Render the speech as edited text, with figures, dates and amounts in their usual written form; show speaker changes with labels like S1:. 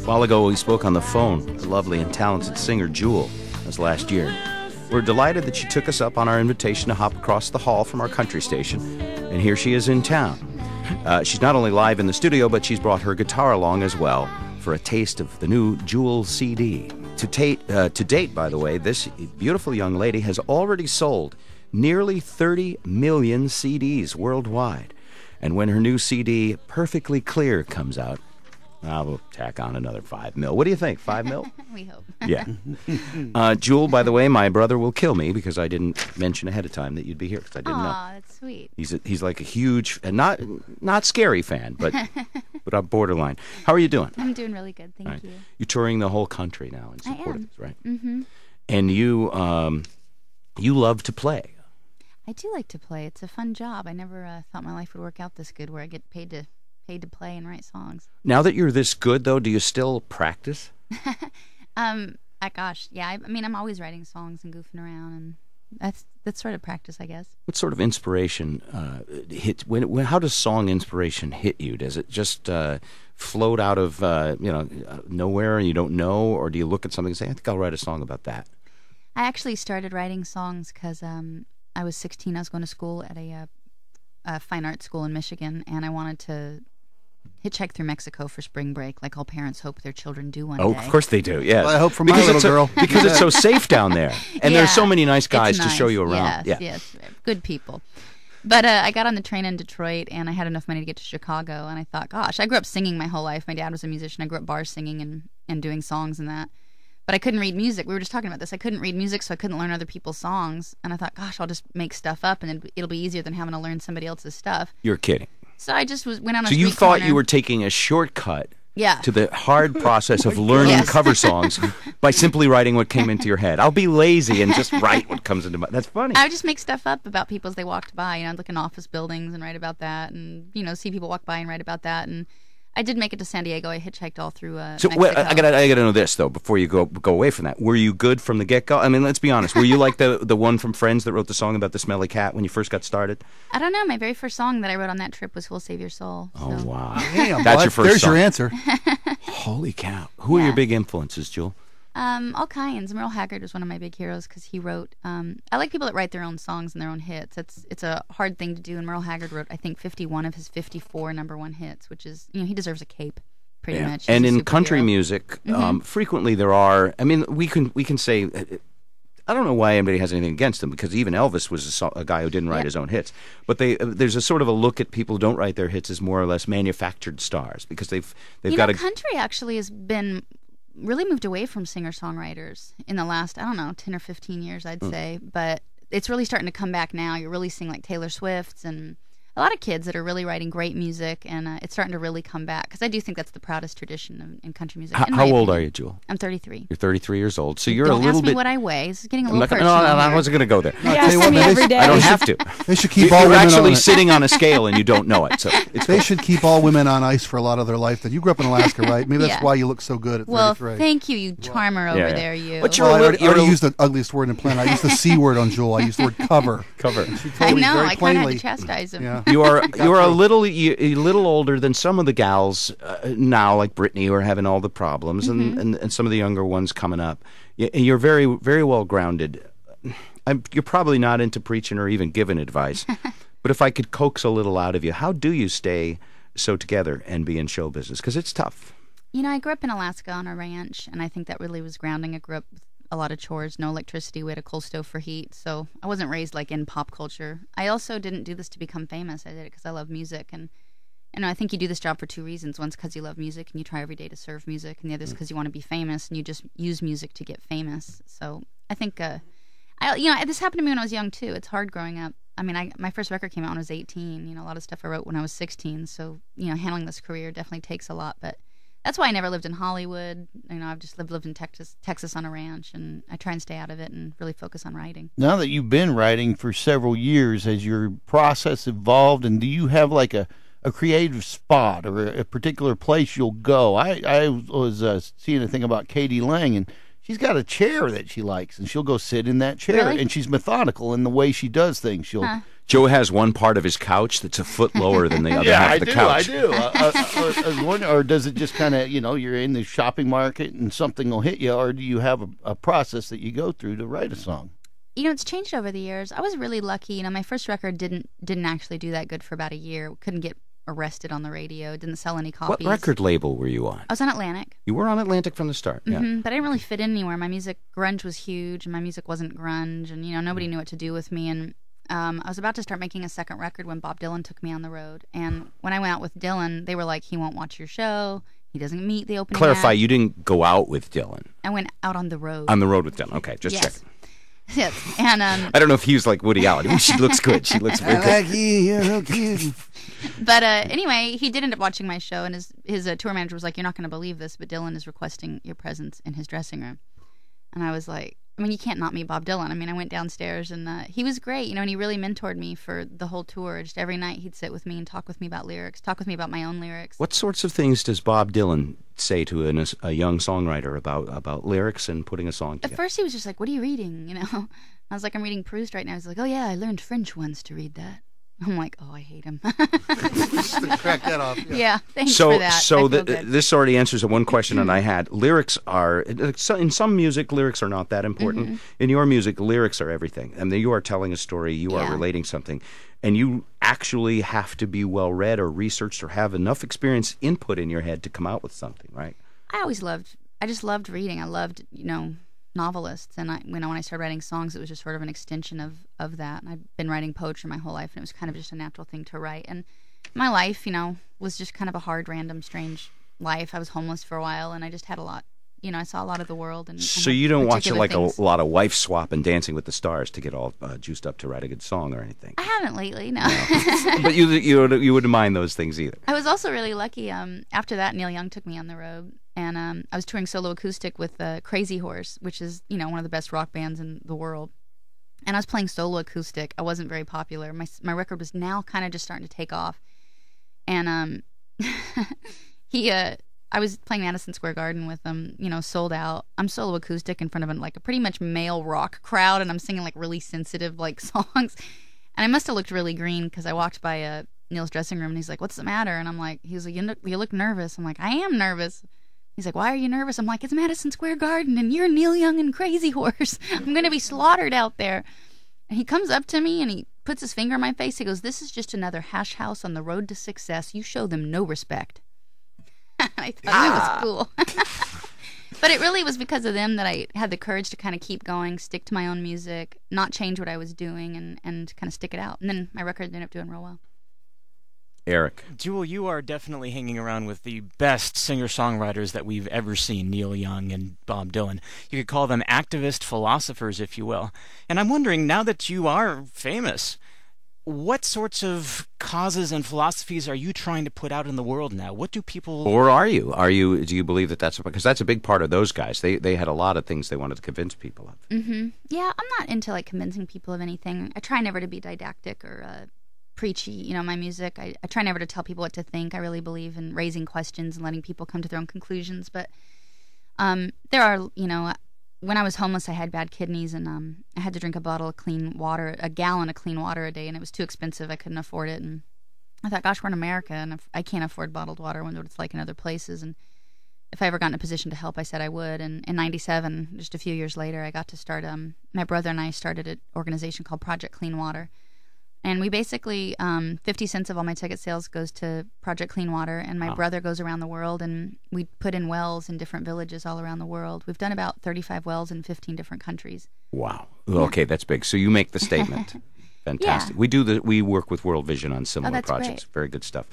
S1: while ago, we spoke on the phone with the lovely and talented singer Jewel. That was last year. We're delighted that she took us up on our invitation to hop across the hall from our country station, and here she is in town. She's not only live in the studio, but she's brought her guitar along as well for a taste of the new Jewel CD. To date, by the way, this beautiful young lady has already sold nearly 30 million CDs worldwide. And when her new CD, Perfectly Clear, comes out, we'll tack on another 5 mil. What do you think? 5 mil?
S2: We hope.
S1: Yeah. Jewel, by the way, my brother will kill me because I didn't mention ahead of time that you'd be here because I didn't know.
S2: Aw, that's sweet.
S1: He's like a huge, and not scary fan, but a borderline. How are you doing?
S2: I'm doing really good, thank you.
S1: You're touring the whole country now in support of this, right?
S2: Mm-hmm.
S1: And you love to play.
S2: I do like to play. It's a fun job. I never thought my life would work out this good where I get paid to play and write songs.
S1: Now that you're this good, though, do you still practice?
S2: Gosh, yeah. I mean, I'm always writing songs and goofing around, and that's sort of practice, I guess.
S1: What sort of inspiration how does song inspiration hit you? Does it just float out of nowhere and you don't know, or do you look at something and say, I think I'll write a song about that?
S2: I actually started writing songs because I was 16. I was going to school at a fine arts school in Michigan, and I wanted to hitchhike through Mexico for spring break, like all parents hope their children do one day.
S1: Oh, of course they do, yeah.
S3: Well, I hope for my little girl.
S1: Because it's so safe down there. And there's so many nice guys to show you around.
S2: Yes, good people. But I got on the train in Detroit, and I had enough money to get to Chicago, and I thought, gosh, I grew up singing my whole life. My dad was a musician. I grew up bar singing and doing songs and that. But I couldn't read music. We were just talking about this. I couldn't read music, so I couldn't learn other people's songs. And I thought, gosh, I'll just make stuff up, and it'll be easier than having to learn somebody else's stuff.
S1: You're kidding.
S2: So I just went on a
S1: So you thought you were taking a shortcut to the hard process of learning cover songs by simply writing what came into your head. I'll be lazy and just write what comes into my... That's funny.
S2: I would just make stuff up about people as they walked by. I'd look in office buildings and write about that, and see people walk by and write about that. And I did make it to San Diego. I hitchhiked all through Mexico.
S1: I gotta know this though before you go away from that. Were you good from the get-go? I mean, let's be honest. Were you like the one from Friends that wrote the song about the smelly cat when you first got started?
S2: I don't know. My very first song that I wrote on that trip was "Who'll Save Your Soul."
S1: So. Oh wow,
S3: damn,
S1: that's your first.
S3: There's
S1: song.
S3: your answer.
S1: Holy cow! Who are your big influences, Jewel?
S2: All kinds. Merle Haggard was one of my big heroes because he wrote. I like people that write their own songs and their own hits. It's a hard thing to do, and Merle Haggard wrote, I think, 51 of his 54 #1 hits, which is, he deserves a cape. Pretty much.
S1: And in country music, frequently there are. I mean, we can say. I don't know why anybody has anything against them, because even Elvis was a guy who didn't write his own hits. But there's a sort of a look at people who don't write their hits as more or less manufactured stars, because they've got
S2: country actually has been really moved away from singer-songwriters in the last, 10 or 15 years, I'd say. But it's really starting to come back now. You're really seeing like Taylor Swift's and a lot of kids that are really writing great music, and it's starting to really come back, because I do think that's the proudest tradition in country music.
S1: How old are you, Jewel?
S2: I'm 33.
S1: You're 33 years old, so you're
S2: Don't
S1: a little
S2: ask me
S1: bit...
S2: what I weigh. This is getting a little personal.
S1: No, I wasn't going to go there.
S2: You ask me every day.
S1: I don't have to.
S3: They should keep all
S1: You're
S3: women
S1: actually
S3: on
S1: sitting on a scale and you don't know it. So
S3: they should keep all women on ice for a lot of their life. That you grew up in Alaska, right? Maybe that's why you look so good at 33.
S2: Well, thank you, you charmer over there, you.
S1: But
S3: I already used the ugliest word in the planet. I used the C word on Jewel. I used the word cover.
S1: Cover.
S2: I know. I kind of had to chastise him.
S1: Yeah. You are a little older than some of the gals now, like Britney, who are having all the problems, and some of the younger ones coming up. You're very, very well grounded. You're probably not into preaching or even giving advice, but if I could coax a little out of you, how do you stay so together and be in show business? Because it's tough.
S2: I grew up in Alaska on a ranch, and I think that really was grounding. I grew up with a lot of chores, no electricity. We had a coal stove for heat, so I wasn't raised like in pop culture. I also didn't do this to become famous. I did it because I love music, and I think you do this job for two reasons. One's because you love music and you try every day to serve music, and the other is because you want to be famous and you just use music to get famous. So I think, this happened to me when I was young too. It's hard growing up. I mean, my first record came out when I was 18. A lot of stuff I wrote when I was 16. So, handling this career definitely takes a lot. But that's why I never lived in Hollywood. I've just lived in Texas on a ranch, and I try and stay out of it and really focus on writing.
S4: Now that you've been writing for several years, has your process evolved, and do you have like a creative spot or a particular place you'll go? I was seeing a thing about Katie Lang, and she's got a chair that she likes, and she'll go sit in that chair.
S2: Really?
S4: And she's methodical in the way she does things. She'll
S1: Joe has one part of his couch that's a foot lower than the other half of the couch.
S4: I do. I was wondering, or does it just kind of, you're in the shopping market and something will hit you, or do you have a process that you go through to write a song?
S2: It's changed over the years. I was really lucky. My first record didn't actually do that good for about a year. Couldn't get arrested on the radio. Didn't sell any copies.
S1: What record label were you on?
S2: I was on Atlantic.
S1: You were on Atlantic from the start, yeah.
S2: But I didn't really fit in anywhere. My music, grunge was huge, and my music wasn't grunge, and nobody knew what to do with me. And I was about to start making a second record when Bob Dylan took me on the road. And when I went out with Dylan, they were like, he won't watch your show. He doesn't meet the opening
S1: Clarify,
S2: act.
S1: you didn't go out with Dylan.
S2: I went out on the road.
S1: On the road with Dylan. Okay, just
S2: yes.
S1: checking.
S2: Yes, and
S1: I don't know if he was like Woody Allen. She looks good. She looks very good.
S3: I like you, cute.
S2: But anyway, he did end up watching my show, and his tour manager was like, "You're not going to believe this, but Dylan is requesting your presence in his dressing room." And I was like, you can't not meet Bob Dylan. I went downstairs, and he was great, and he really mentored me for the whole tour. Just every night he'd sit with me and talk with me about lyrics, talk with me about my own lyrics.
S1: What sorts of things does Bob Dylan say to a young songwriter about lyrics and putting a song together?
S2: At first he was just like, "What are you reading?" I was like, "I'm reading Proust right now." He's like, "Oh yeah, I learned French once to read that." I'm like, "Oh, I hate him."
S3: Crack that off.
S2: Yeah, thanks for that.
S1: So this already answers one question that I had. Lyrics are, in some music, lyrics are not that important. Mm-hmm. In your music, lyrics are everything. You are telling a story, you are relating something, and you actually have to be well-read or researched or have enough experience input in your head to come out with something, right?
S2: I just loved reading. I loved, novelists, and when I started writing songs, it was just sort of an extension of that. And I've been writing poetry my whole life, and it was kind of just a natural thing to write. And my life, was just kind of a hard, random, strange life. I was homeless for a while, and I just had a lot. I saw a lot of the world. And
S1: so you don't watch a lot of Wife Swap and Dancing with the Stars to get all juiced up to write a good song or anything?
S2: I haven't lately, no.
S1: But you wouldn't mind those things either.
S2: I was also really lucky. After that, Neil Young took me on the road, and I was touring solo acoustic with Crazy Horse, which is one of the best rock bands in the world. And I was playing solo acoustic. I wasn't very popular. My record was now kind of just starting to take off, and I was playing Madison Square Garden with them, sold out. I'm solo acoustic in front of a pretty much male rock crowd, and I'm singing really sensitive songs. And I must have looked really green because I walked by Neil's dressing room, and he's like, "What's the matter?" And I'm like, "You look nervous." I'm like, "I am nervous." He's like, "Why are you nervous?" I'm like, "It's Madison Square Garden, and you're Neil Young and Crazy Horse. I'm going to be slaughtered out there." And he comes up to me, and he puts his finger in my face. He goes, "This is just another hash house on the road to success. You show them no respect." I thought that was cool. But it really was because of them that I had the courage to kind of keep going, stick to my own music, not change what I was doing, and kind of stick it out. And then my record ended up doing real well.
S1: Eric.
S5: Jewel, you are definitely hanging around with the best singer-songwriters that we've ever seen, Neil Young and Bob Dylan. You could call them activist philosophers, if you will. And I'm wondering, now that you are famous, what sorts of causes and philosophies are you trying to put out in the world now? What do people...
S1: Or are you? Do you believe that's... Because that's a big part of those guys. They had a lot of things they wanted to convince people of.
S2: Mm-hmm. Yeah, I'm not into convincing people of anything. I try never to be didactic or preachy, my music. I try never to tell people what to think. I really believe in raising questions and letting people come to their own conclusions. But there are, when I was homeless, I had bad kidneys, and I had to drink a gallon of clean water a day, and it was too expensive. I couldn't afford it, and I thought, gosh, we're in America, and I can't afford bottled water when it's like in other places. And if I ever got in a position to help, I said I would. And in '97, just a few years later, I got to start. My brother and I started an organization called Project Clean Water. And we basically, 50 cents of all my ticket sales goes to Project Clean Water, and my brother goes around the world, and we put in wells in different villages all around the world. We've done about 35 wells in 15 different countries.
S1: Wow. Okay, that's big. So you make the statement. Fantastic.
S2: Yeah.
S1: We work with World Vision on similar projects.
S2: Great.
S1: Very good stuff.